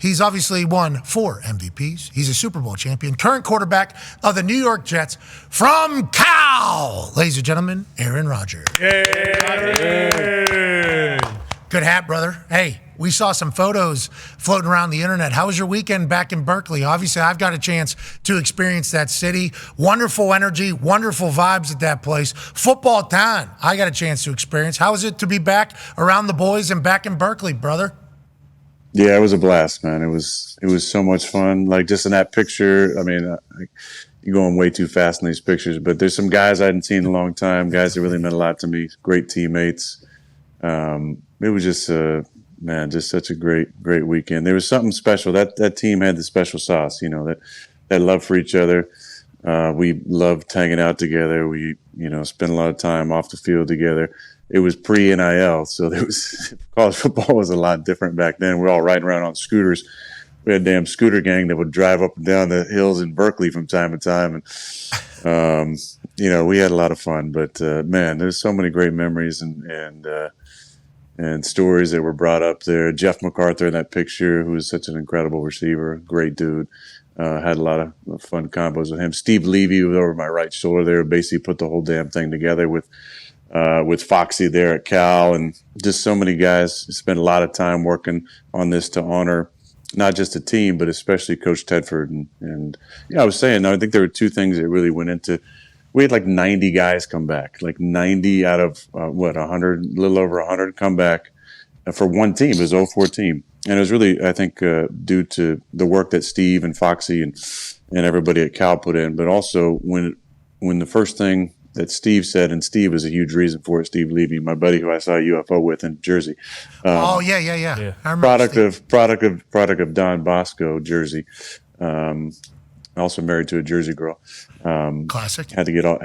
He's obviously won 4 MVPs. He's a Super Bowl champion, current quarterback of the New York Jets from Cal. Ladies and gentlemen, Aaron Rodgers. Yay. Good hat, brother. Hey, we saw some photos floating around the internet. How was your weekend back in Berkeley? Obviously, I've got a chance to experience that city. Wonderful energy, wonderful vibes at that place. Football town, I got a chance to experience. How was it to be back around the boys and back in Berkeley, brother? Yeah, it was a blast, man. It was so much fun. Like just in that picture, I mean, you're going way too fast in these pictures, but there's some guys I hadn't seen in a long time, guys that really meant a lot to me, great teammates. It was just, just such a great weekend. There was something special. That team had the special sauce, that love for each other. We loved hanging out together. We, spent a lot of time off the field together. It was pre-NIL, so college football was a lot different back then. We were all riding around on scooters. We had a damn scooter gang that would drive up and down the hills in Berkeley from time to time. And, we had a lot of fun. But, man, there's so many great memories and stories that were brought up there. Jeff MacArthur in that picture, who was such an incredible receiver, great dude. Had a lot of fun combos with him. Steve Levy was over my right shoulder there, basically put the whole damn thing together with Foxy there at Cal, and just so many guys spent a lot of time working on this to honor not just the team, but especially Coach Tedford. And I was saying, I think there were 2 things that really went into. We had like 90 guys come back, like 90 out of 100, a little over 100 come back for one team. It was an 04 team, and it was really, I think, due to the work that Steve and Foxy and everybody at Cal put in, but also when the first thing that Steve said, and Steve was a huge reason for it. Steve Levy, my buddy who I saw a UFO with in Jersey. Yeah. I remember Product of Don Bosco, Jersey. Also married to a Jersey girl. Classic. Had to get all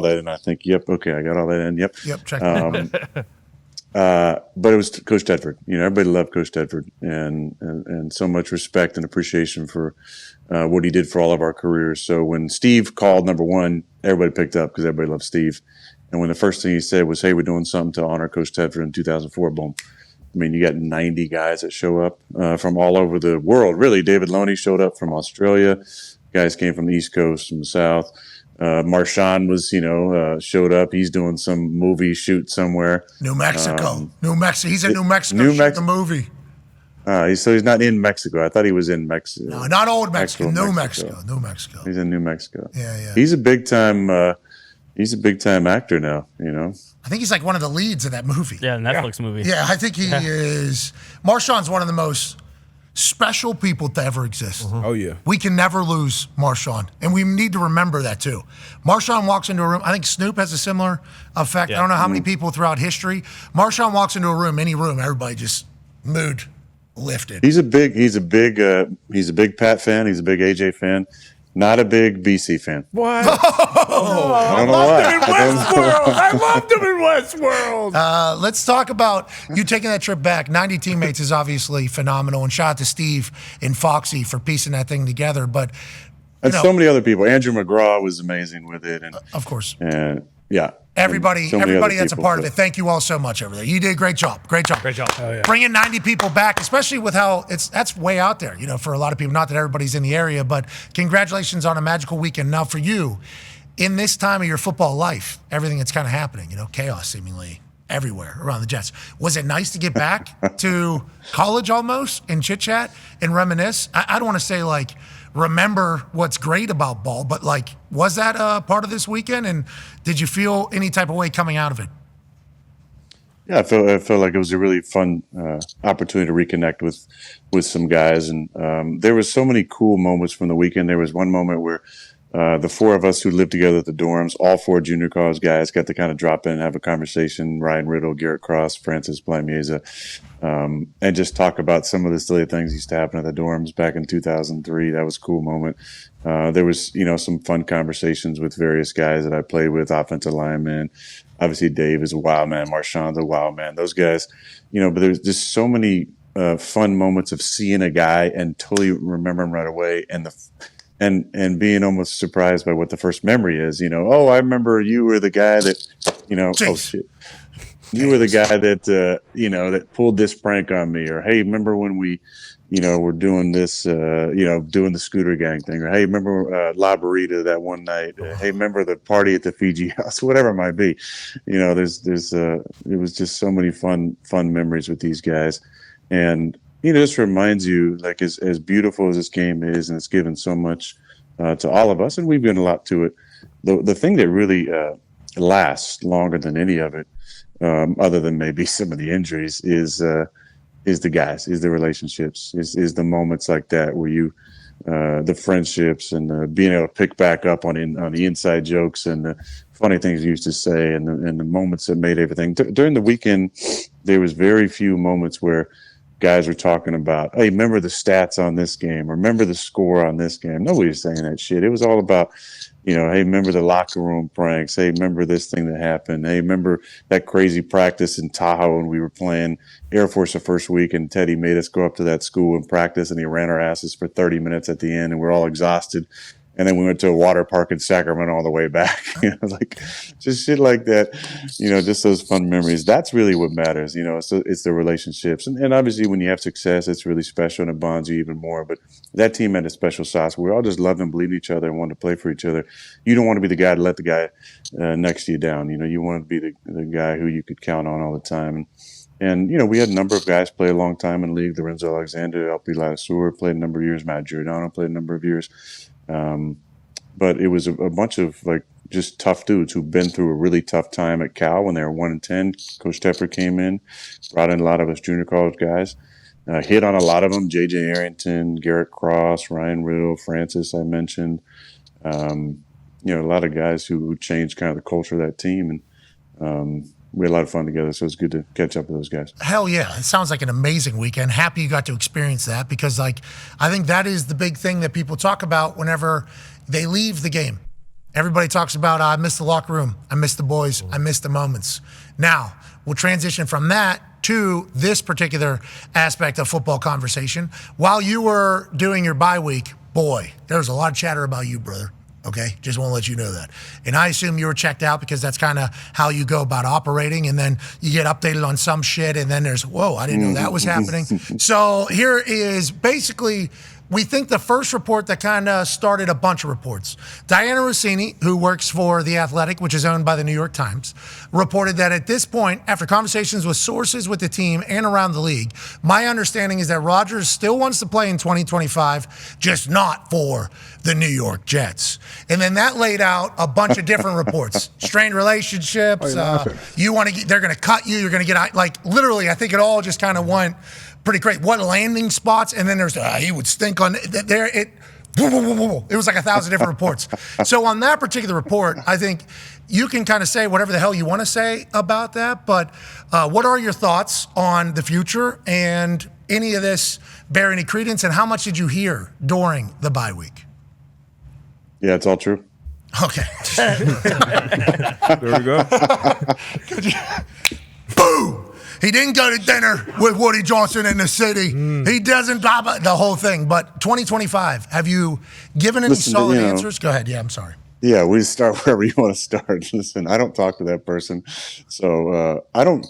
that in. I think. Yep. Okay, I got all that in. Yep. Check. But it was Coach Tedford. Everybody loved Coach Tedford, and so much respect and appreciation for what he did for all of our careers. So when Steve called number 1, everybody picked up because everybody loved Steve. And when the first thing he said was, "Hey, we're doing something to honor Coach Tedford in 2004," boom. I mean, you got 90 guys that show up from all over the world. Really, David Loney showed up from Australia. Guys came from the East Coast, from the South. Marshawn was, showed up. He's doing some movie shoot somewhere. New Mexico. He's in New Mexico shooting a movie. So he's not in Mexico. I thought he was in Mexico. No, not old Mexico. New Mexico. He's in New Mexico. Yeah. He's a big time actor now, I think he's like one of the leads in that movie. Yeah, Netflix movie. Yeah, I think he is. Marshawn's one of the most special people to ever exist. Oh, yeah. We can never lose Marshawn, and we need to remember that too. Marshawn walks into a room. I think Snoop has a similar effect. Yeah. I don't know how many people throughout history. Marshawn walks into a room, any room, everybody just mood lifted. He's a big Pat fan. He's a big AJ fan. Not a big BC fan. What? I don't know why. I loved him in Westworld. Let's talk about you taking that trip back. 90 teammates is obviously phenomenal, and shout out to Steve and Foxy for piecing that thing together. But so many other people. Andrew McGraw was amazing with it, and of course, and yeah. Everybody that's a part of so. it. Thank you all so much over there. You did a great job. Great job. Oh, yeah. Bringing 90 people back, especially with how that's way out there, for a lot of people. Not that everybody's in the area, but congratulations on a magical weekend. Now for you, in this time of your football life, everything that's kind of happening, chaos seemingly everywhere around the Jets. Was it nice to get back to college almost and chit chat and reminisce? I don't want to say remember what's great about ball, but was that a part of this weekend? And did you feel any type of way coming out of it? Yeah, I felt like it was a really fun opportunity to reconnect with some guys, and there was so many cool moments from the weekend. There was one moment where the 4 of us who lived together at the dorms, all 4 junior college guys, got to kind of drop in and have a conversation. Ryan Riddle, Garrett Cross, Francis Blamieza, and just talk about some of the silly things used to happen at the dorms back in 2003. That was a cool moment. There was, some fun conversations with various guys that I played with, offensive linemen. Obviously, Dave is a wild man. Marshawn's a wild man. Those guys, but there's just so many fun moments of seeing a guy and totally remembering right away, and being almost surprised by what the first memory is. I remember you were the guy that, oh shit. You were the guy that, that pulled this prank on me, or, hey, remember when we we're doing this, doing the scooter gang thing. Or, hey, remember La Burrita that one night? Hey, remember the party at the Fiji house? Whatever it might be. It was just so many fun memories with these guys. And, it just reminds you, like, as beautiful as this game is, and it's given so much to all of us, and we've given a lot to it. The thing that really lasts longer than any of it, other than maybe some of the injuries, is the guys, is the relationships, is the moments like that where you, the friendships, and being able to pick back up on the inside jokes and the funny things you used to say, and the moments that made everything. During the weekend, there was very few moments where guys were talking about, hey, remember the stats on this game, or remember the score on this game. Nobody was saying that shit. It was all about, hey, remember the locker room pranks. Hey, remember this thing that happened. Hey, remember that crazy practice in Tahoe when we were playing Air Force the first week, and Teddy made us go up to that school and practice, and he ran our asses for 30 minutes at the end, and we're all exhausted. And then we went to a water park in Sacramento all the way back, like just shit like that, just those fun memories. That's really what matters, it's the relationships. And obviously when you have success, it's really special and it bonds you even more. But that team had a special sauce. We all just loved and believed in each other and wanted to play for each other. You don't want to be the guy to let the guy next to you down. You want to be the guy who you could count on all the time. And we had a number of guys play a long time in the league. Lorenzo Alexander, LP Ladasur played a number of years. Matt Giordano played a number of years. But it was a bunch of just tough dudes who've been through a really tough time at Cal when they were 1-10. Coach Tepper came in, brought in a lot of us junior college guys, hit on a lot of them: J.J. Arrington, Garrett Cross, Ryan Riddle, Francis. I mentioned, a lot of guys who changed kind of the culture of that team, and we had a lot of fun together, so it's good to catch up with those guys. Hell yeah. It sounds like an amazing weekend. Happy you got to experience that, because I think that is the big thing that people talk about whenever they leave the game. Everybody talks about, I miss the locker room, I miss the boys, I miss the moments. Now, we'll transition from that to this particular aspect of football conversation. While you were doing your bye week, boy, there was a lot of chatter about you, brother. Okay, just want to let you know that. And I assume you were checked out, because that's kind of how you go about operating. And then you get updated on some shit, and then there's, whoa, I didn't know that was happening. So here is basically, we think the first report that kind of started a bunch of reports. Diana Rossini, who works for The Athletic, which is owned by the New York Times, reported that at this point, after conversations with sources with the team and around the league, my understanding is that Rodgers still wants to play in 2025, just not for the New York Jets. And then that laid out a bunch of different reports. Strained relationships, they're going to cut you, you're going to get, literally, I think it all just kind of went pretty great. What landing spots? And then there's, he would stink on there. It was like 1,000 different reports. So on that particular report, I think you can kind of say whatever the hell you want to say about that. But what are your thoughts on the future, and any of this bear any credence? And how much did you hear during the bye week? Yeah, it's all true. Okay. There we go. Boom! He didn't go to dinner with Woody Johnson in the city. He doesn't, blah, blah, the whole thing. But 2025, have you given any solid answers? Go ahead. Yeah, I'm sorry. Yeah, we start wherever you want to start. Listen, I don't talk to that person. So I don't,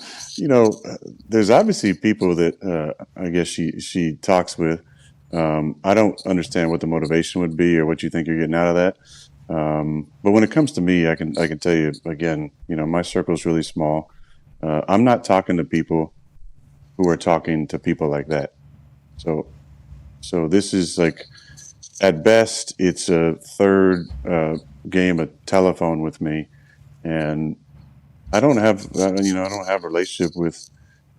there's obviously people that I guess she talks with. I don't understand what the motivation would be or what you think you're getting out of that. But when it comes to me, I can tell you again, my circle is really small. I'm not talking to people who are talking to people like that. So this is at best, it's a third game of telephone with me, and I don't have I don't have a relationship with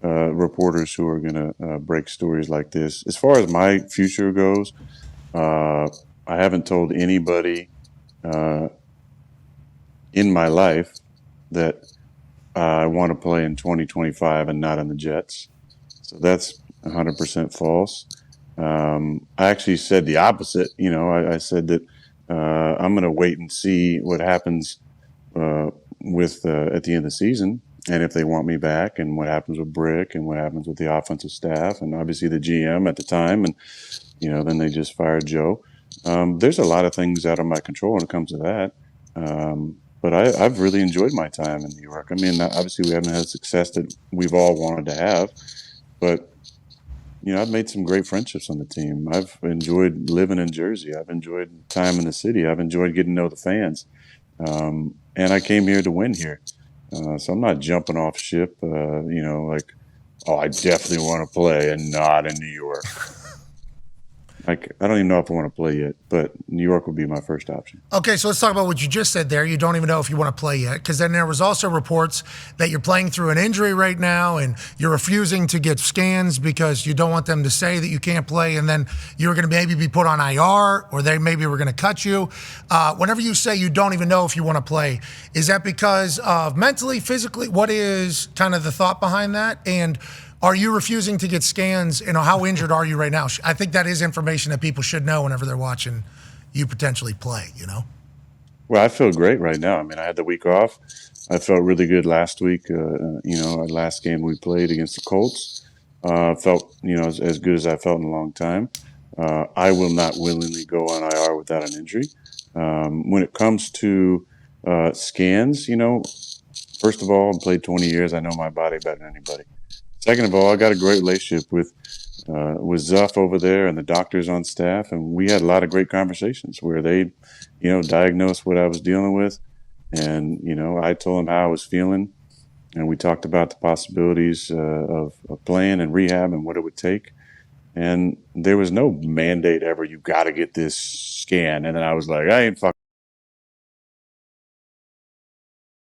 reporters who are going to break stories like this. As far as my future goes, I haven't told anybody in my life that I want to play in 2025 and not on the Jets. So that's 100% false. I actually said the opposite. I said that I'm going to wait and see what happens with at the end of the season, and if they want me back, and what happens with Brick, and what happens with the offensive staff, and obviously the GM at the time, and then they just fired Joe. There's a lot of things out of my control when it comes to that. But I've really enjoyed my time in New York. I mean, obviously we haven't had the success that we've all wanted to have, but I've made some great friendships on the team. I've enjoyed living in Jersey. I've enjoyed time in the city. I've enjoyed getting to know the fans. And I came here to win here. So I'm not jumping off ship, like, oh, I definitely want to play and not in New York. Like, I don't even know if I want to play yet, but New York would be my first option. Okay, so let's talk about what you just said there. You don't even know if you want to play yet, because then there was also reports that you're playing through an injury right now and you're refusing to get scans because you don't want them to say that you can't play, and then you're going to maybe be put on IR, or they maybe were going to cut you. Whenever you say you don't even know if you want to play, is that because of mentally, physically? What is kind of the thought behind that? And are you refusing to get scans? How injured are you right now? I think that is information that people should know whenever they're watching you potentially play, Well, I feel great right now. I mean, I had the week off. I felt really good last week. Our last game we played against the Colts. Felt, as good as I felt in a long time. I will not willingly go on IR without an injury. When it comes to scans, first of all, I played 20 years. I know my body better than anybody. Second of all, I got a great relationship with Zuff over there and the doctors on staff, and we had a lot of great conversations where they, diagnosed what I was dealing with, and I told them how I was feeling, and we talked about the possibilities of playing and rehab and what it would take, and there was no mandate ever. You got to get this scan, and then I was like, I ain't fucking.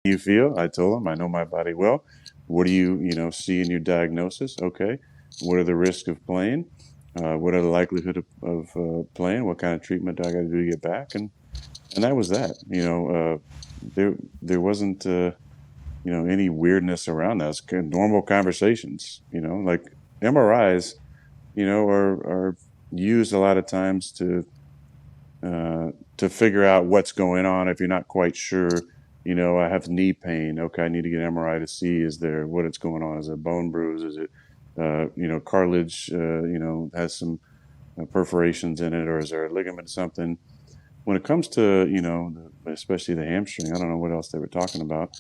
You feel? I told them I know my body well. What do you see in your diagnosis? Okay. What are the risks of playing? What are the likelihood of playing? What kind of treatment do I got to do to get back? And that was that. There wasn't any weirdness around that. It's normal conversations. Like MRIs, are used a lot of times to figure out what's going on if you're not quite sure. I have knee pain. Okay, I need to get an MRI to see what it's going on. Is it a bone bruise? Is it, cartilage, has some perforations in it, or is there a ligament, something? When it comes to, especially the hamstring, I don't know what else they were talking about.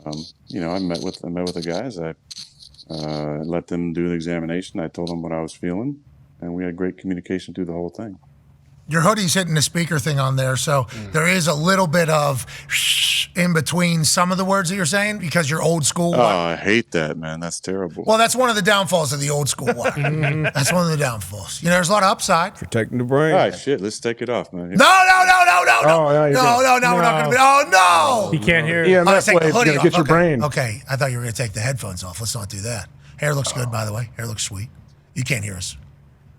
I met with the guys. I let them do the examination. I told them what I was feeling, and we had great communication through the whole thing. Your hoodie's hitting the speaker thing on there, so there is a little bit of in between some of the words that you're saying because you're old school. Oh, I hate that, man. That's terrible. Well, that's one of the downfalls of the old school one. That's one of the downfalls. There's a lot of upside. Protecting the brain. All right, shit. Let's take it off, man. No. Oh, yeah, No, we're not going to be. Oh, no. He can't hear. Yeah, that's take why the hoodie it's off. going to get your Okay. brain. Okay, I thought you were going to take the headphones off. Let's not do that. Hair looks good, by the way. Hair looks sweet. You can't hear us.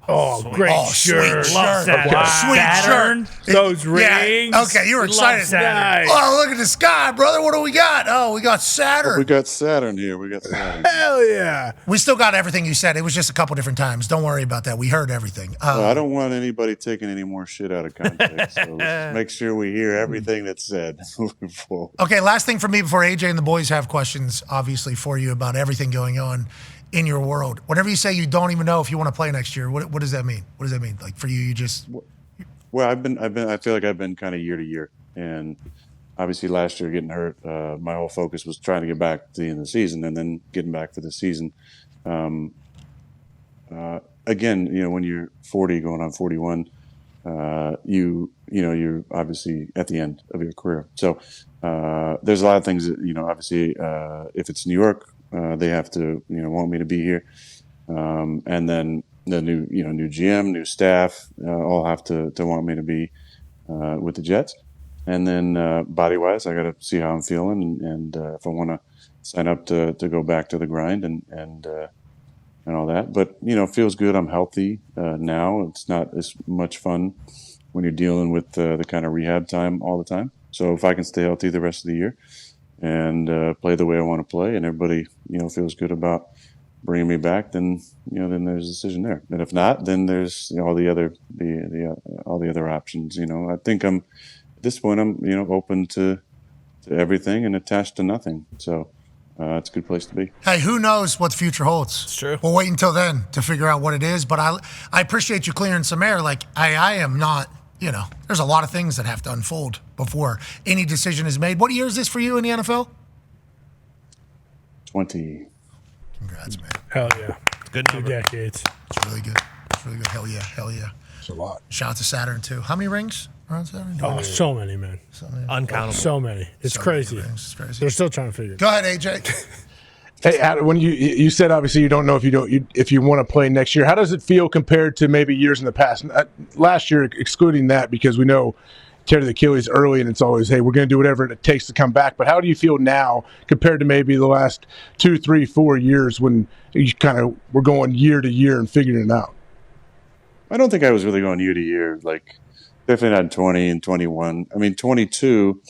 Oh, great shirt. Sweet Love shirt. that. Wow. Sweet Saturn. shirt. Those rings. Yeah. Okay, you were excited. Saturn. Oh, look at the sky, brother. What do we got? Oh, we got Saturn. We got Saturn here. We got Saturn. Hell yeah. We still got everything you said. It was just a couple different times. Don't worry about that. We heard everything. Well, I don't want anybody taking any more shit out of context. So let's make sure we hear everything that's said moving forward. Okay, last thing for me before AJ and the boys have questions, obviously, for you about everything going on in your world. Whenever you say you don't even know if you want to play next year, what does that mean? What does that mean? Like for you, you just. Well, I feel like I've been kind of year to year, and obviously last year getting hurt, my whole focus was trying to get back to the end of the season, and then getting back for the season. Again, when you're 40 going on 41, you're obviously at the end of your career. So there's a lot of things that obviously if it's New York. They have to, want me to be here, and then the new GM, new staff, all have to want me to be with the Jets, and then body wise, I got to see how I'm feeling, and if I want to sign up to go back to the grind and all that. But it feels good. I'm healthy now. It's not as much fun when you're dealing with the kind of rehab time all the time. So if I can stay healthy the rest of the year and play the way I want to play, and everybody feels good about bringing me back, then then there's a decision there. And if not, then there's all the other all the other options. I think at this point I'm open to everything and attached to nothing. So it's a good place to be. Hey, who knows what the future holds? It's true. We'll wait until then to figure out what it is. But I appreciate you clearing some air. Like I am not. There's a lot of things that have to unfold before any decision is made. What year is this for you in the NFL? 20. Congrats, man. Hell yeah. Good 2 number. decades. It's really good. It's really good. Hell yeah. Hell yeah. It's a lot. Shout out to Saturn, too. How many rings are on Saturn? Oh, so many, man. Uncountable. So many. It's So crazy. many rings. It's crazy. They're still trying to figure it Go ahead, AJ. Hey, Adam, when you said obviously you don't know if you want to play next year. How does it feel compared to maybe years in the past? Last year, excluding that, because we know tear the Achilles early, and it's always, hey, we're going to do whatever it takes to come back. But how do you feel now compared to maybe the last 2, 3, 4 years when you kind of were going year to year and figuring it out? I don't think I was really going year to year. Like, definitely not 20 and 21. I mean, 22.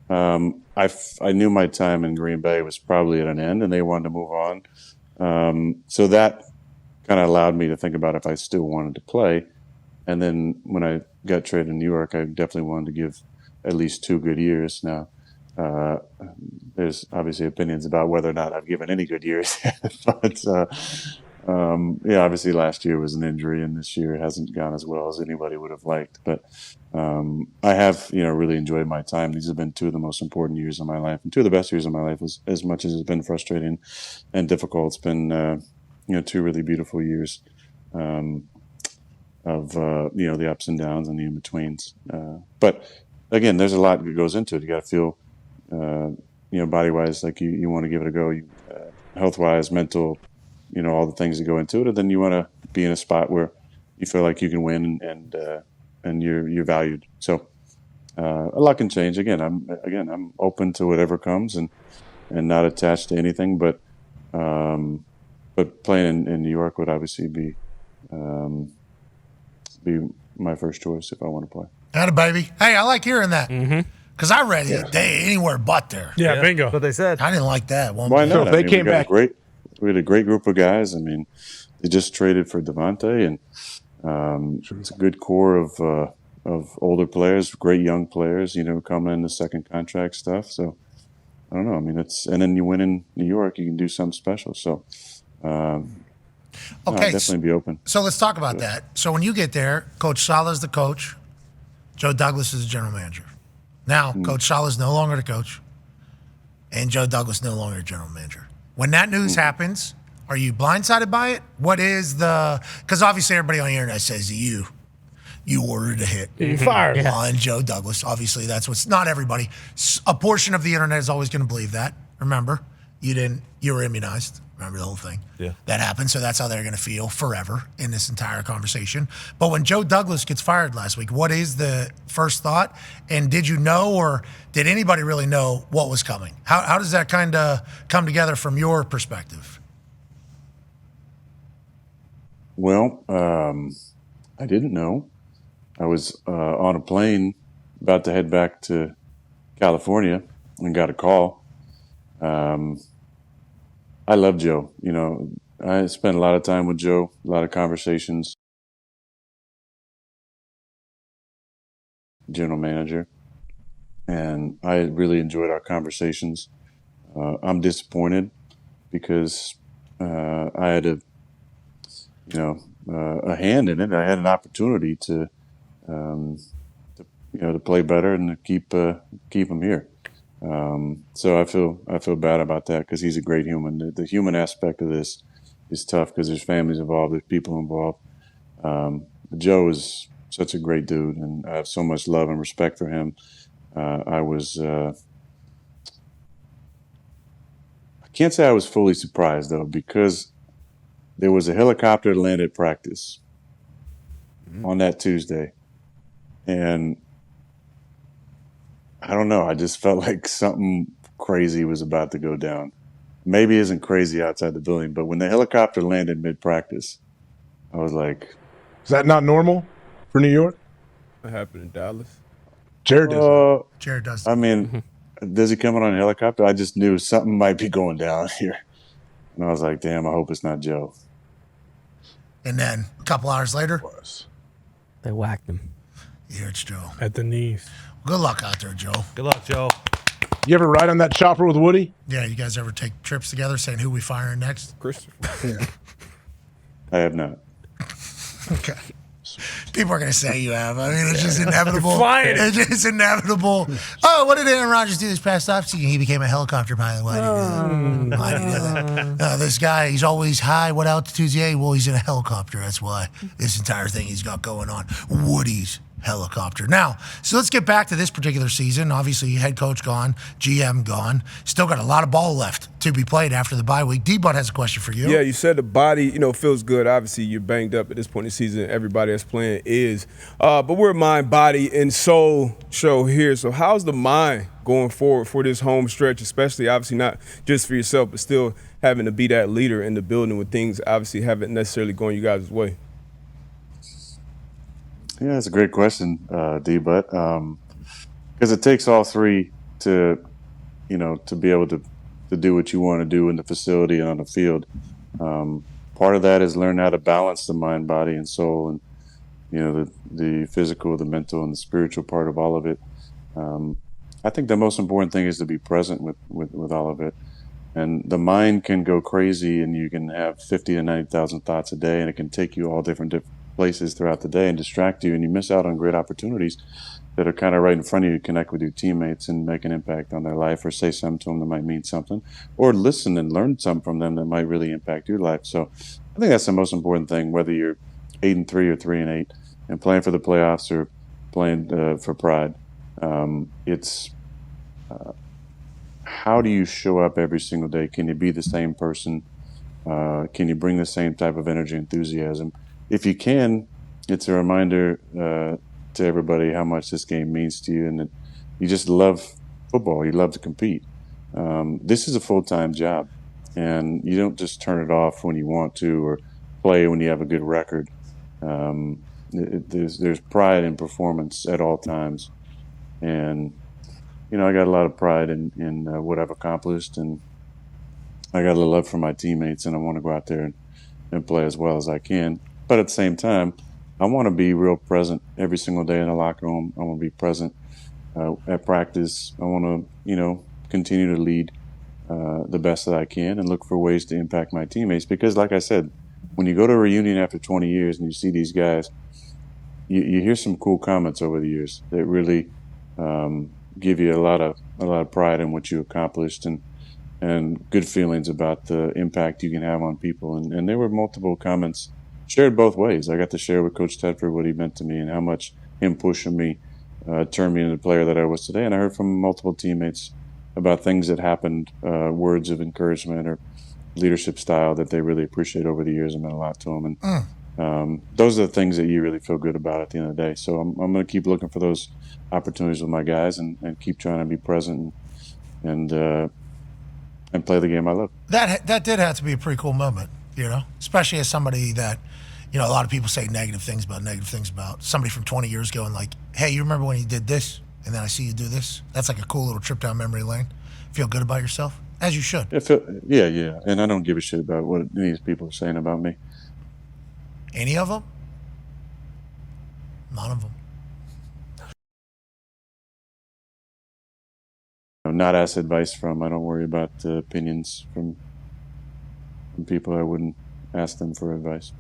I knew my time in Green Bay was probably at an end, and they wanted to move on. So that kind of allowed me to think about if I still wanted to play. And then when I got traded to New York, I definitely wanted to give at least 2 good years. Now, there's obviously opinions about whether or not I've given any good years. But, yeah, obviously last year was an injury, and this year hasn't gone as well as anybody would have liked. But I have, really enjoyed my time. These have been 2 of the most important years of my life, and 2 of the best years of my life. As much as it's been frustrating and difficult, it's been 2 really beautiful years of the ups and downs and the in betweens. But again, there's a lot that goes into it. You got to feel body wise like you want to give it a go. Health wise, mental. All the things that go into it, and then you want to be in a spot where you feel like you can win and you're valued. So a lot can change. Again, I'm open to whatever comes and not attached to anything. But playing in New York would obviously be my first choice if I want to play. Atta baby. Hey, I like hearing that. Because I read it anywhere but there. Yeah, bingo. What they said. I didn't like that. Why not? So if they came back. We had a great group of guys. I mean, they just traded for Devontae, and it's a good core of older players, great young players. Coming in the second contract stuff. So I don't know. I mean, and then you win in New York, you can do something special. So I'd definitely be open. So let's talk about that. So when you get there, Coach Saleh's the coach, Joe Douglas is the general manager. Now, Coach Saleh's no longer the coach, and Joe Douglas no longer general manager. When that news happens, are you blindsided by it? What is because obviously everybody on the internet says you ordered a hit. You fired him. On Joe Douglas. Obviously that's not everybody. A portion of the internet is always going to believe that. Remember, you were immunized. Remember the whole thing? Yeah. That happened, so that's how they're going to feel forever in this entire conversation. But when Joe Douglas gets fired last week, what is the first thought? And did you know, or did anybody really know what was coming? How does that kind of come together from your perspective? Well, I didn't know. I was on a plane about to head back to California and got a call. I love Joe. I spent a lot of time with Joe, a lot of conversations. General manager, and I really enjoyed our conversations. I'm disappointed because I had a hand in it. I had an opportunity to play better and to keep him here. So I feel bad about that because he's a great human. The human aspect of this is tough because there's families involved, there's people involved. Joe is such a great dude, and I have so much love and respect for him. I can't say I was fully surprised though, because there was a helicopter that landed at practice on that Tuesday, and I don't know. I just felt like something crazy was about to go down. Maybe it isn't crazy outside the building, but when the helicopter landed mid-practice, I was like, Is that not normal for New York? What happened in Dallas? Jared does. Jared does. I mean, does he come on a helicopter? I just knew something might be going down here. And I was like, damn, I hope it's not Joe. And then a couple hours later, They whacked him. here it's Joe. At the knees. Good luck out there, Joe. Good luck, Joe. You ever ride on that chopper with Woody? Yeah, you guys ever take trips together saying who we firing next? Christopher. I have not. Okay. People are going to say you have. I mean, it's just inevitable. You're flying. It's just inevitable. Oh, what did Aaron Rodgers do this past offseason? He became a helicopter pilot. Why did he do that? Why did he do that? This guy, he's always high. What altitude's he? Well, he's in a helicopter. That's why this entire thing he's got going on. Woody's helicopter. Now, so let's get back to this particular season. Obviously, head coach gone, GM gone. Still got a lot of ball left to be played after the bye week. D-Bud has a question for you. Yeah, you said the body, feels good. Obviously, you're banged up at this point in the season. Everybody that's playing is. But we're a mind, body, and soul show here. So how's the mind going forward for this home stretch, especially obviously not just for yourself, but still having to be that leader in the building when things obviously haven't necessarily gone you guys' way? Yeah, that's a great question, D-Butt. Because it takes all three to be able to do what you want to do in the facility and on the field. Part of that is learn how to balance the mind, body, and soul, and the physical, the mental, and the spiritual part of all of it. I think the most important thing is to be present with all of it. And the mind can go crazy, and you can have 50 to 90,000 thoughts a day, and it can take you all different places throughout the day and distract you, and you miss out on great opportunities that are kind of right in front of you to connect with your teammates and make an impact on their life, or say something to them that might mean something, or listen and learn something from them that might really impact your life. So I think that's the most important thing, whether you're 8-3 or 3-8 and playing for the playoffs or playing for pride. It's how do you show up every single day? Can you be the same person? Can you bring the same type of energy, enthusiasm? If you can, it's a reminder to everybody how much this game means to you, and that you just love football. You love to compete. This is a full-time job, and you don't just turn it off when you want to or play when you have a good record. There's pride in performance at all times, and I got a lot of pride in what I've accomplished, and I got a little love for my teammates, and I want to go out there and play as well as I can. But at the same time, I want to be real present every single day in the locker room. I want to be present at practice. I want to, continue to lead the best that I can and look for ways to impact my teammates. Because, like I said, when you go to a reunion after 20 years and you see these guys, you hear some cool comments over the years that really give you a lot of pride in what you accomplished and good feelings about the impact you can have on people. And there were multiple comments shared both ways. I got to share with Coach Tedford what he meant to me and how much him pushing me turned me into the player that I was today. And I heard from multiple teammates about things that happened, words of encouragement or leadership style that they really appreciate over the years and meant a lot to them. And those are the things that you really feel good about at the end of the day. So I'm going to keep looking for those opportunities with my guys and keep trying to be present and play the game I love. That did have to be a pretty cool moment, especially as somebody that, a lot of people say negative things about somebody from 20 years ago and like, hey, you remember when you did this? And then I see you do this. That's like a cool little trip down memory lane. Feel good about yourself, as you should. Yeah. And I don't give a shit about what any of these people are saying about me. Any of them? None of them. Not ask advice from. I don't worry about opinions from people. I wouldn't ask them for advice.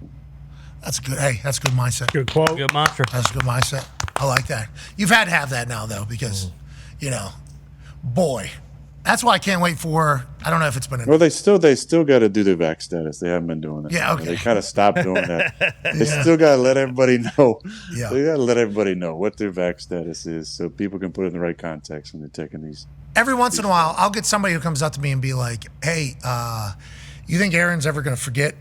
That's good. Hey, that's a good mindset. Good quote. Good mantra. That's a good mindset. I like that. You've had to have that now, though, because, boy, that's why I can't wait for. I don't know if it's been. Well, they still got to do their vac status. They haven't been doing that. Yeah, okay. They kind of stopped doing that. They still got to let everybody know. Yeah. They got to let everybody know what their vac status is, so people can put it in the right context when they're taking these. Every once in a while, I'll get somebody who comes up to me and be like, "Hey, you think Aaron's ever going to forget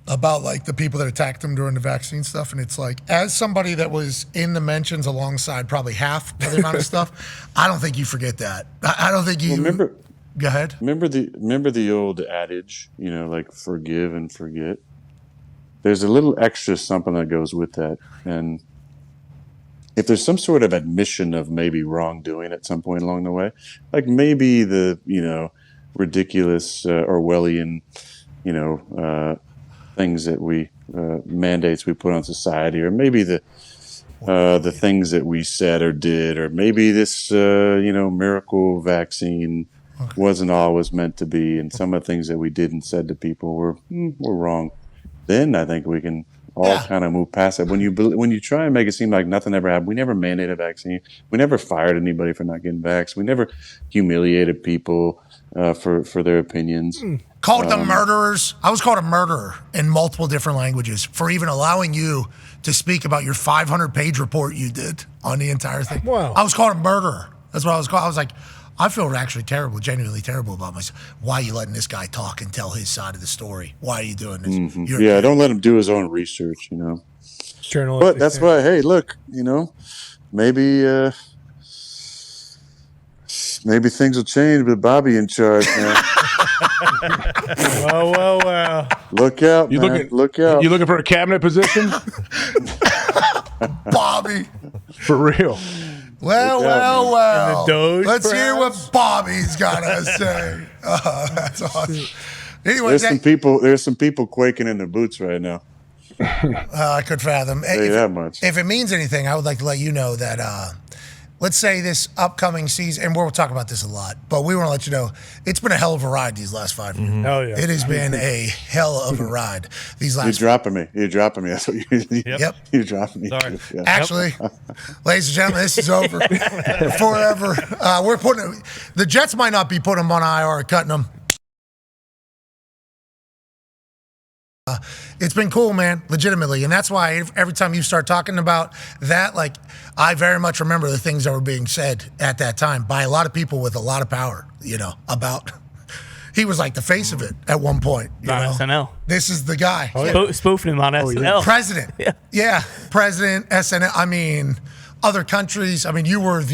about like the people that attacked him during the vaccine stuff?" And it's like, as somebody that was in the mentions alongside probably half of the amount of stuff, I don't think you forget that. I don't think you. Remember? Go ahead. Remember the old adage, like forgive and forget. There's a little extra something that goes with that, and if there's some sort of admission of maybe wrongdoing at some point along the way, like maybe the ridiculous Orwellian things that we mandates we put on society, or maybe the things that we said or did, or maybe this miracle vaccine wasn't always meant to be, and some of the things that we did and said to people were wrong. Then I think we can all kind of moved past that. When you try and make it seem like nothing ever happened, we never mandated a vaccine. We never fired anybody for not getting vaxxed. We never humiliated people for their opinions. Called them murderers. I was called a murderer in multiple different languages for even allowing you to speak about your 500-page report you did on the entire thing. Wow. I was called a murderer. That's what I was called. I was like, I feel actually terrible, genuinely terrible about myself. Why are you letting this guy talk and tell his side of the story? Why are you doing this? Yeah, don't let him do his own research, But that's why, hey, look, maybe things will change with Bobby in charge now. Well. Look out, man. Look out. You looking for a cabinet position? Bobby. For real. Well. And the Doge, Let's hear perhaps? what Bobby's got to say. That's awesome. Anyway, There's some people quaking in their boots right now. I could fathom. Say that much. If it means anything, I would like to let you know that, let's say this upcoming season, and we'll talk about this a lot, but we want to let you know it's been a hell of a ride these last 5 years. Oh, yeah. It has been a hell of a ride these last. You're dropping me. That's what Yep. You're dropping me. Sorry. Yeah. Actually, ladies and gentlemen, this is over forever. We're putting the Jets might not be putting them on IR or cutting them. It's been cool, man, legitimately. And that's why every time you start talking about that, like, I very much remember the things that were being said at that time by a lot of people with a lot of power, about. He was like the face of it at one point. On SNL. This is the guy. Spoofing him on SNL. President. Yeah. President, SNL. I mean, other countries. I mean, you were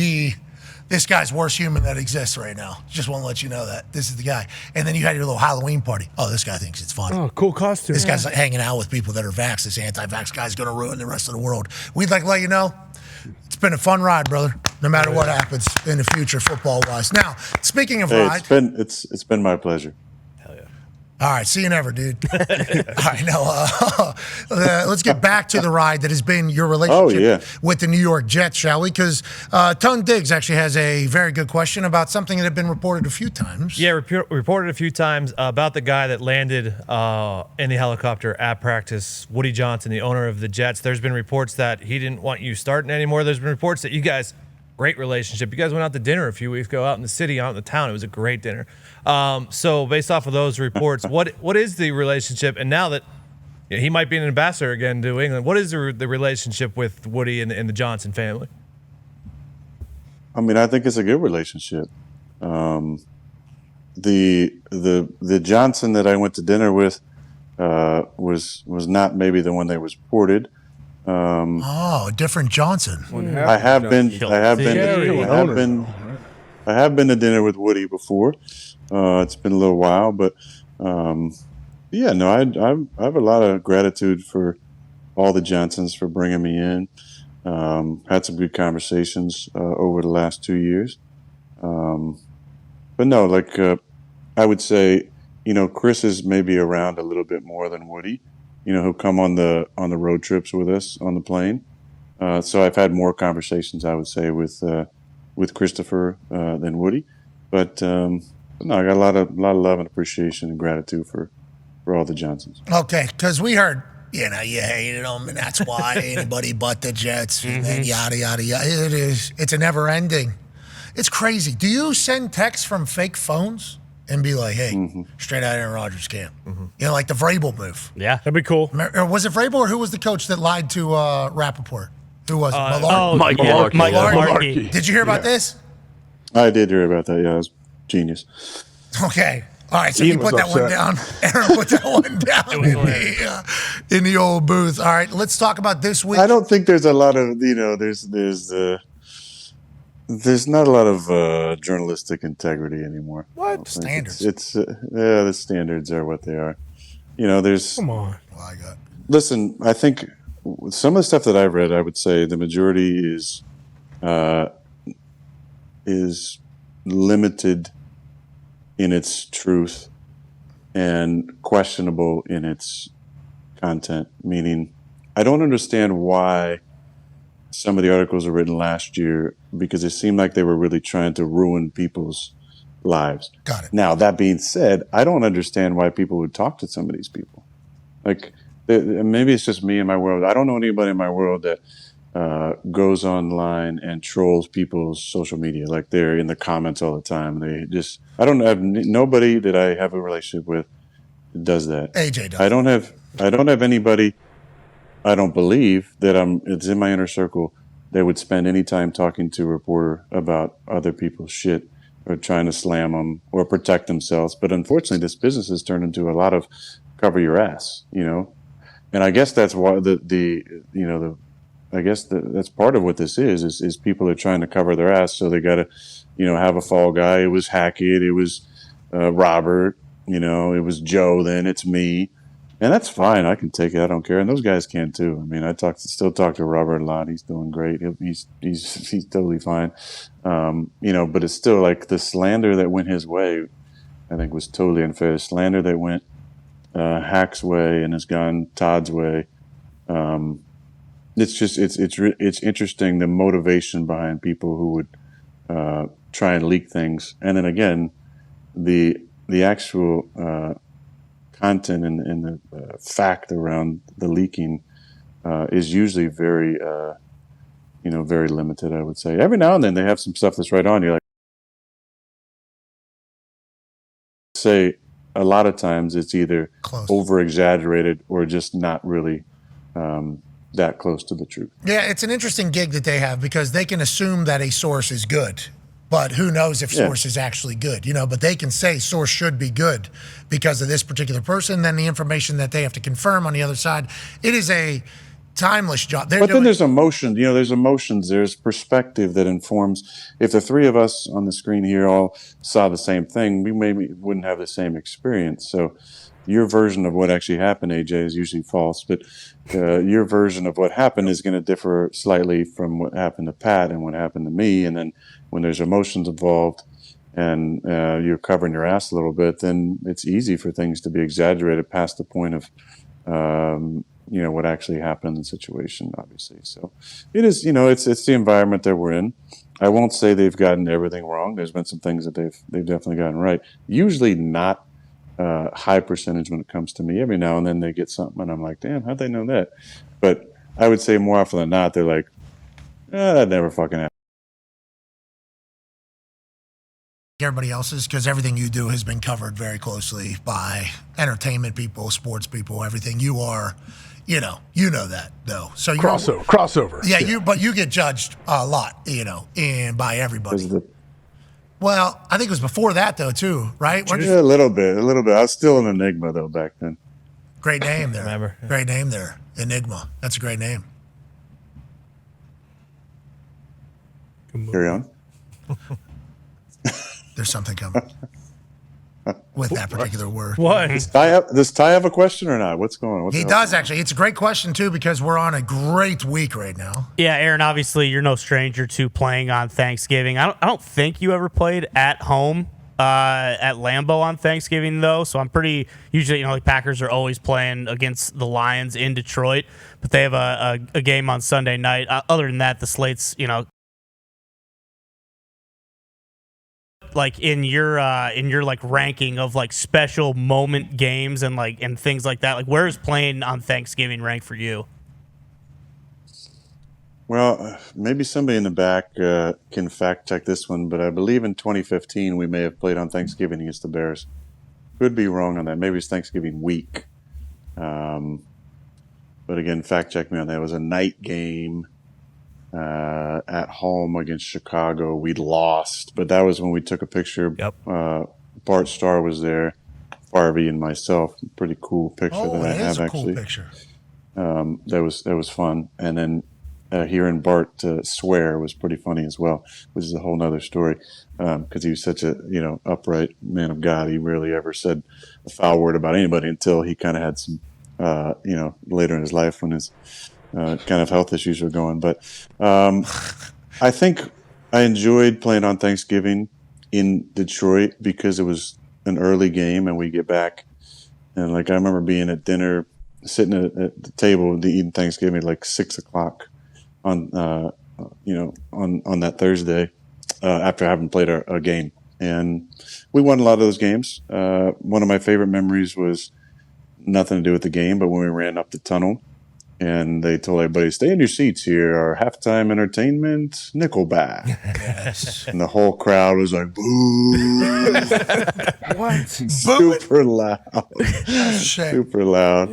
this guy's worst human that exists right now. Just want to let you know that. This is the guy. And then you had your little Halloween party. Oh, this guy thinks it's fun. Oh, cool costume. This guy's like hanging out with people that are vaxxed. This anti-vax guy's going to ruin the rest of the world. We'd like to let you know, it's been a fun ride, brother, no matter what happens in the future football-wise. Now, speaking of ride. It's been my pleasure. All right, see you never, dude. All right, now let's get back to the ride that has been your relationship with the New York Jets, shall we? Because Tone Diggs actually has a very good question about something that had been reported a few times. Yeah, reported a few times about the guy that landed in the helicopter at practice, Woody Johnson, the owner of the Jets. There's been reports that he didn't want you starting anymore. There's been reports that you guys, great relationship. You guys went out to dinner a few weeks ago out in the city, out in the town. It was a great dinner. So based off of those reports, what is the relationship? And now that he might be an ambassador again to England, what is the relationship with Woody and the Johnson family? I mean, I think it's a good relationship. The Johnson that I went to dinner with was not maybe the one that was reported. A different Johnson. I have been to dinner with Woody before. It's been a little while, but I have a lot of gratitude for all the Johnsons for bringing me in. Had some good conversations over the last 2 years. But no, I would say, Chris is maybe around a little bit more than Woody. He'll come on the road trips with us on the plane. So I've had more conversations, I would say, with Christopher than Woody. But no, I got a lot of love and appreciation and gratitude for all the Johnsons. Okay, because we heard, you hated them, and that's why anybody but the Jets, and then yada, yada, yada. It's a never ending. It's crazy. Do you send texts from fake phones and be like, hey, straight out of Aaron Rodgers camp? Like the Vrabel move. Yeah. That'd be cool. Or was it Vrabel, or who was the coach that lied to Rappaport? Who was it? Mike Mularkey. Did you hear about this? I did hear about that. Yeah, it was genius. Okay. All right, so Ian you put was that one upset. down. Aaron put that one down in the old booth. All right, let's talk about this week. I don't think there's a lot of, there's not a lot of journalistic integrity anymore. What? Standards. The standards are what they are. There's. Come on. Listen, I think some of the stuff that I've read, I would say the majority is limited in its truth and questionable in its content. Meaning, I don't understand why some of the articles were written last year, because it seemed like they were really trying to ruin people's lives. Got it. Now, that being said, I don't understand why people would talk to some of these people. maybe it's just me in my world. I don't know anybody in my world that goes online and trolls people's social media. Like they're in the comments all the time. I don't have nobody that I have a relationship with that does that. AJ does. I don't have anybody. I don't believe that it's in my inner circle that would spend any time talking to a reporter about other people's shit or trying to slam them or protect themselves. But unfortunately, this business has turned into a lot of cover your ass, And I guess that's why that's part of what this is people are trying to cover their ass, so they got to, have a fall guy. It was Hackett, it was Robert, it was Joe. Then it's me, and that's fine. I can take it. I don't care, and those guys can too. I mean, still talk to Robert a lot. He's doing great. He's totally fine. But it's still like the slander that went his way, I think, was totally unfair. The slander that went Hack's way and has gone Todd's way. It's interesting, the motivation behind people who would try and leak things, and then again, the actual content and the fact around the leaking is usually very very limited. I would say every now and then they have some stuff that's right on. You're like, say a lot of times it's either over exaggerated or just not really that close to the truth. Yeah, it's an interesting gig that they have because they can assume that a source is good, but who knows if source is actually good, but they can say source should be good because of this particular person, then the information that they have to confirm on the other side. It is a timeless job. But then there's emotion, there's emotions, there's perspective that informs. If the three of us on the screen here all saw the same thing, we maybe wouldn't have the same experience. So your version of what actually happened, AJ, is usually false, but your version of what happened is going to differ slightly from what happened to Pat and what happened to me. And then when there's emotions involved and you're covering your ass a little bit, then it's easy for things to be exaggerated past the point of, what actually happened in the situation, obviously. So it is, it's the environment that we're in. I won't say they've gotten everything wrong. There's been some things that they've definitely gotten right. Usually not high percentage when it comes to me. Every now and then they get something and I'm like, damn, how'd they know that? But I would say more often than not, they're like, that never fucking happened. Everybody else's, because everything you do has been covered very closely by entertainment people, sports people, everything. You are, you know that though. So you're crossover. Yeah, but you get judged a lot, and by everybody. Well, I think it was before that though too, right? A little bit. I was still an enigma though back then. Great name there. Remember? Great name there, Enigma. That's a great name. Carry on. There's something coming with that particular word. What? Does Ty have a question or not? What's going on? He does, actually. It's a great question, too, because we're on a great week right now. Yeah, Aaron, obviously you're no stranger to playing on Thanksgiving. I don't think you ever played at home at Lambeau on Thanksgiving, though, so I'm pretty usually, like Packers are always playing against the Lions in Detroit, but they have a game on Sunday night. Other than that, the slate's, like in your like ranking of like special moment games and things like that, like where is playing on Thanksgiving rank for you? Well, maybe somebody in the back can fact check this one, but I believe in 2015 we may have played on Thanksgiving against the Bears. Could be wrong on that. Maybe it's Thanksgiving week. But again, fact check me on that. It was a night game at home against Chicago. We lost, but that was when we took a picture. Yep. Bart Starr was there, Farvey and myself. Pretty cool picture that I have actually. Cool picture. That was fun. And then hearing Bart swear was pretty funny as well, which is a whole nother story because he was such a upright man of God. He rarely ever said a foul word about anybody until he kind of had some later in his life when his kind of health issues were going. But I think I enjoyed playing on Thanksgiving in Detroit because it was an early game and we get back. And like I remember being at dinner, sitting at the table eating Thanksgiving at like 6 o'clock on that Thursday after having played a game. And we won a lot of those games. One of my favorite memories was nothing to do with the game, but when we ran up the tunnel and they told everybody, stay in your seats here, our halftime entertainment, Nickelback. Yes. And the whole crowd was like, boo. What? Super loud. Shit. Super loud.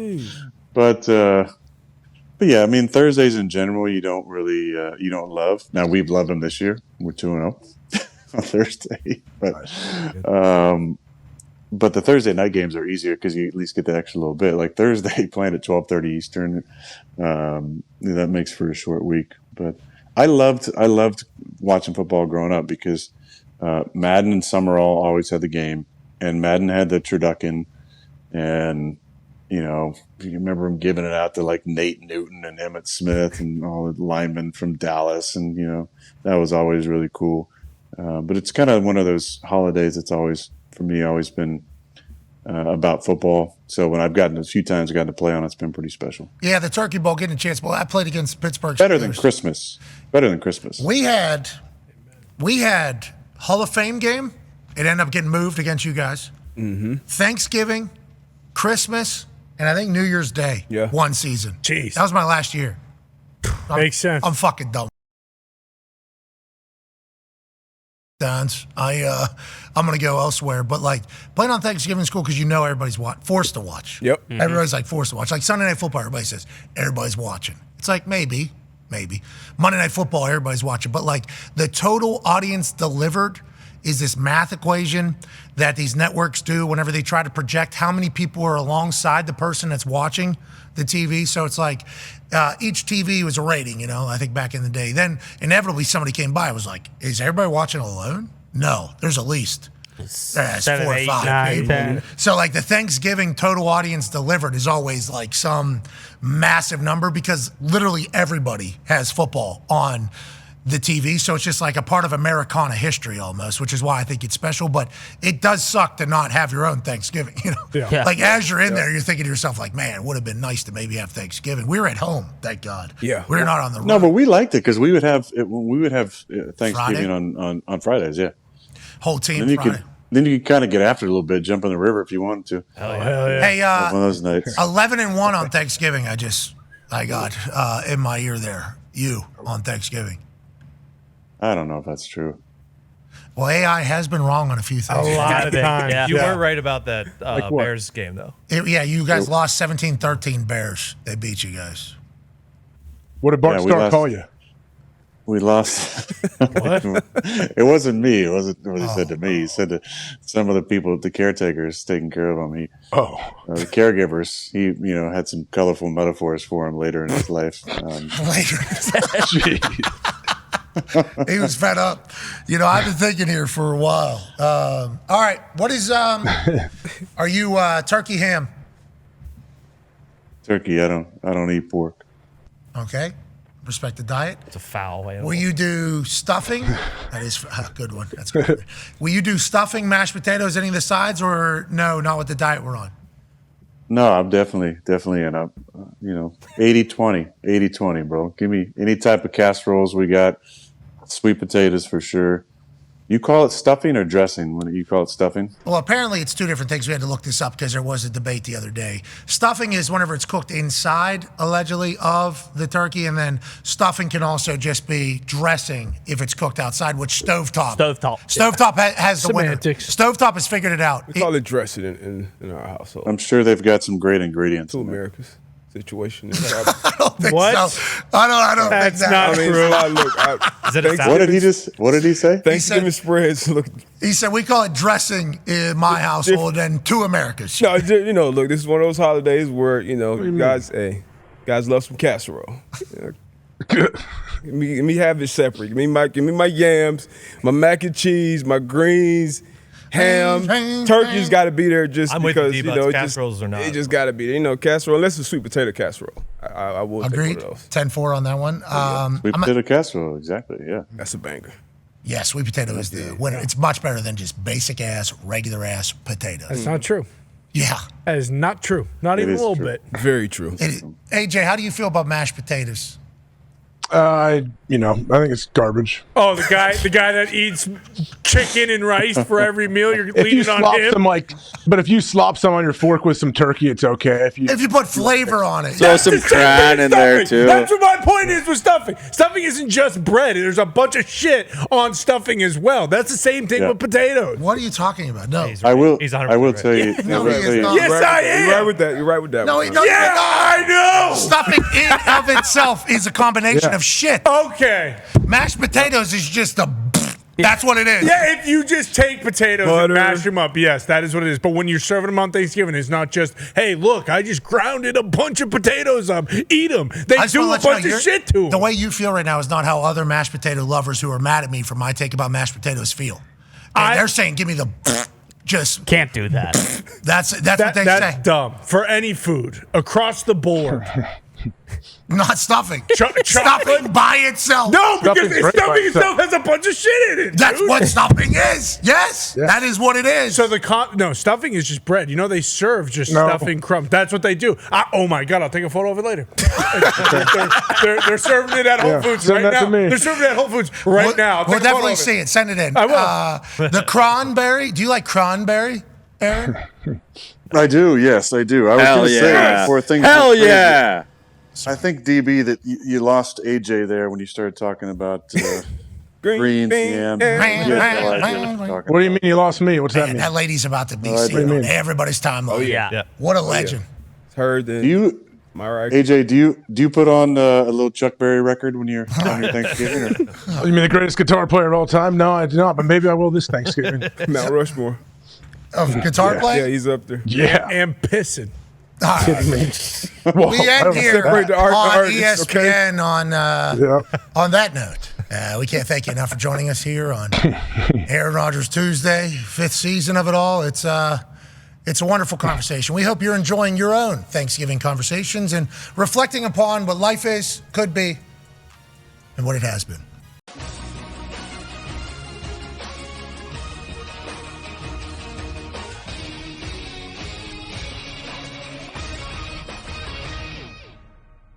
But yeah, I mean, Thursdays in general, you don't really, you don't love. Now, we've loved them this year. We're 2-0 on Thursday. But the Thursday night games are easier because you at least get the extra little bit. Like Thursday, playing at 12:30 Eastern, that makes for a short week. But I loved watching football growing up because Madden and Summerall always had the game, and Madden had the turducken, and you remember him giving it out to like Nate Newton and Emmitt Smith and all the linemen from Dallas, and that was always really cool. But it's kind of one of those holidays that's always, for me, always been about football. So when I've gotten a few times I got to play on it, it's been pretty special. Yeah, the Turkey Bowl, getting a chance. Well, I played against Pittsburgh. Better than Christmas. We had Hall of Fame game. It ended up getting moved against you guys. Mm-hmm. Thanksgiving, Christmas, and I think New Year's Day. Yeah. One season. Jeez. That was my last year. Makes sense. I'm fucking dumb. I'm gonna go elsewhere, but like playing on Thanksgiving is cool because everybody's forced to watch. Yep. Mm-hmm. Everybody's like forced to watch. Like Sunday Night Football, everybody says everybody's watching. It's like maybe Monday Night Football, everybody's watching, but like the total audience delivered is this math equation that these networks do whenever they try to project how many people are alongside the person that's watching the TV. So it's like each TV was a rating, I think back in the day. Then inevitably somebody came by and was like, is everybody watching alone? No, there's at least 7, 4 or 8, 5 9, people. 10. So like the Thanksgiving total audience delivered is always like some massive number because literally everybody has football on the TV. So it's just like a part of Americana history almost, which is why I think it's special. But it does suck to not have your own Thanksgiving. Yeah. Like as you're in there, you're thinking to yourself like, man, it would have been nice to maybe have Thanksgiving. We were at home, thank God. Yeah. We're not on the road. No, but we liked it because we would have Thanksgiving on Fridays. Yeah. Whole team Then you Friday. Then you could kind of get after it a little bit, jump in the river if you wanted to. Hell yeah. Hey, One of those nights. 11-1 on Thanksgiving. I got in my ear there. You on Thanksgiving. I don't know if that's true. Well, AI has been wrong on a few things. A lot of times. Yeah. You were right about that what? Bears game, though. You guys lost 17-13 Bears. They beat you guys. What did Bart Yeah, we Starr lost. call you? We lost. What? It wasn't me. It wasn't what he said to me. He said to some of the people, the caretakers taking care of him. The caregivers. He, had some colorful metaphors for him later in his life. Later. Jeez. He was fed up. I've been thinking here for a while. All right. What is, are you turkey ham? Turkey. I don't eat pork. Okay. Respect the diet. It's a foul way. Will you do stuffing? That is a good one. That's good. Will you do stuffing, mashed potatoes, any of the sides, or no, not with the diet we're on? No, I'm definitely in up. 80-20, bro. Give me any type of casseroles we got. Sweet potatoes for sure. You call it stuffing or dressing? When you call it stuffing? Well, apparently it's two different things. We had to look this up because there was a debate the other day. Stuffing is whenever it's cooked inside, allegedly, of the turkey, and then stuffing can also just be dressing if it's cooked outside, which stovetop. Stovetop has the winner. Semantics. Stovetop has figured it out. We call it dressing in our household. I'm sure they've got some great ingredients. Two in there. Americas situation. I don't think What? so. I don't That's think that. not It's a lot. Look, Is it a What did he say? Thanksgiving spreads. Look, He said we call it dressing in my household and two Americas. no, look. This is one of those holidays where guys love some casserole. Let me have it separate. Give me my yams, my mac and cheese, my greens, ham. Turkey's got to be there just I'm with because you, D-Bucks. Casseroles are not. It just got to be there. Casserole, unless it's sweet potato casserole. I will Agreed. take one of those. 10-4 on that one. Sweet potato casserole, exactly. Yeah. That's a banger. Yeah, sweet potato is the winner. It's much better than just basic ass, regular ass potatoes. That's not true. Yeah. That is not true. Not even a is little true. bit. Very true. AJ, how do you feel about mashed potatoes? I think it's garbage. Oh, the guy that eats chicken and rice for every meal. You're If you leaning on slop him. but if you slop some on your fork with some turkey, it's okay. If you put flavor on it. Throw some the same cran thing in as there, stuffing. too. That's what my point is with stuffing. Stuffing isn't just bread. There's a bunch of shit on stuffing as well. That's the same thing with potatoes. What are you talking about? No. I will. He's I will 100% tell you. No, I will he is tell you- not. Yes, I am. You're right with that. You're right with that. No, one. yeah, I know. Stuffing in of itself is a combination of shit. Okay. Mashed potatoes is just a. That's what it is. Yeah, if you just take potatoes Butter. and mash them up, yes, that is what it is. But when you're serving them on Thanksgiving, it's not just, hey, look, I just grounded a bunch of potatoes up. Eat them. They I just do wanna a let you know, bunch of you're- shit to them. The way you feel right now is not how other mashed potato lovers who are mad at me for my take about mashed potatoes feel. They're saying, give me the just. Can't do that. That's what they That's say. dumb. For any food, across the board. Not stuffing. Chocolate? Stuffing by itself. No, because Stuffing's great by stuffing itself. itself has a bunch of shit in it. That's dude. what stuffing is. Yes, that is what it is. So stuffing is just bread. You know they serve just No. stuffing crumbs. That's what they do. Oh my god, I'll take a photo of it later. they're serving it at Whole Foods send right that to now. me. They're serving it at Whole Foods right We'll- now. I'll We'll take a photo definitely of it. see it. Send it in. I will. The cranberry. Do you like cranberry, Aaron? I do. Yes, I do. I was Hell going to say yeah. before things. Hell get crazy, yeah. I think DB that you lost AJ there when you started talking about greens, yams. You had no idea what you're talking What do you mean you lost me? What's that Man, mean? that lady's about to be I seen do. on everybody's timeline. Oh, yeah. Yeah. What a legend. It's heard that. Do you, Mariah. AJ? Do you put on a little Chuck Berry record when you're on your Thanksgiving? Or? You mean the greatest guitar player of all time? No, I do not. But maybe I will this Thanksgiving. Mount Rushmore. Guitar Yeah, play? he's up there. Yeah. And pissing. All right. Whoa, We I end don't here separate the art- on artists, okay? ESPN Yeah. on that note. We can't thank you enough for joining us here on Aaron Rodgers Tuesday, 5th season of it all. It's a wonderful conversation. We hope you're enjoying your own Thanksgiving conversations and reflecting upon what life is, could be, and what it has been.